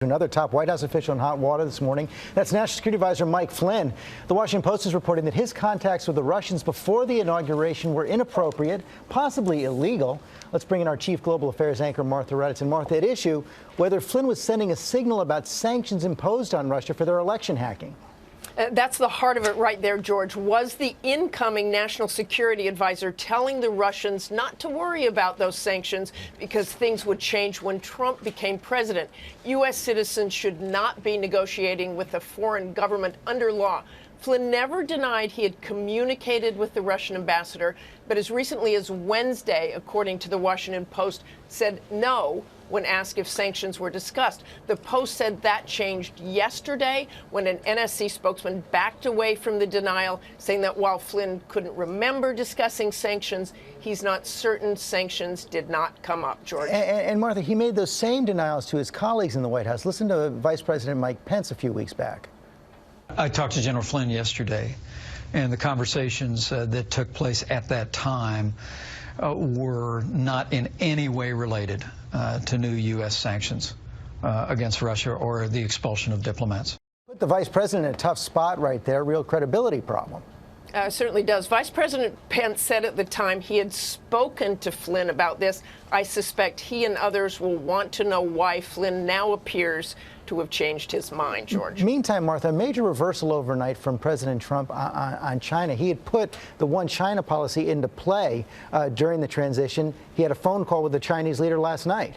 Another top White House official in hot water this morning. That's National Security Advisor Mike Flynn. The Washington Post is reporting that his contacts with the Russians before the inauguration were inappropriate, possibly illegal. Let's bring in our chief global affairs anchor, Martha Raddatz. And Martha, at issue, whether Flynn was sending a signal about sanctions imposed on Russia for their election hacking. That's the heart of it right there, George. Was the incoming national security advisor telling the Russians not to worry about those sanctions because things would change when Trump became president? U.S. citizens should not be negotiating with a foreign government under law. Flynn never denied he had communicated with the Russian ambassador, but as recently as Wednesday, according to the Washington Post, said no when asked if sanctions were discussed. The Post said that changed yesterday when an NSC spokesman backed away from the denial, saying that while Flynn couldn't remember discussing sanctions, he's not certain sanctions did not come up, George. And Martha, he made those same denials to his colleagues in the White House. Listen to Vice President Mike Pence a few weeks back. I talked to General Flynn yesterday, and the conversations that took place at that time were not in any way related to new U.S. sanctions against Russia or the expulsion of diplomats. Put the vice president in a tough spot right there, real credibility problem. Certainly does. Vice President Pence said at the time he had spoken to Flynn about this. I suspect he and others will want to know why Flynn now appears to have changed his mind, George. Meantime, Martha, a major reversal overnight from President Trump on China. He had put the one China policy into play during the transition. He had a phone call with the Chinese leader last night.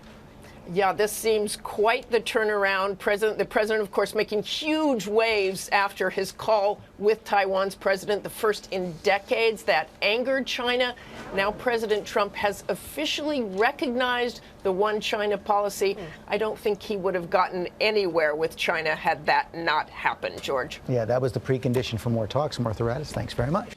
Yeah, this seems quite the turnaround. The president, of course, making huge waves after his call with Taiwan's president, the first in decades. That angered China. Now President Trump has officially recognized the one China policy. I don't think he would have gotten anywhere with China had that not happened, George. Yeah, that was the precondition for more talks. Martha Raddatz, thanks very much.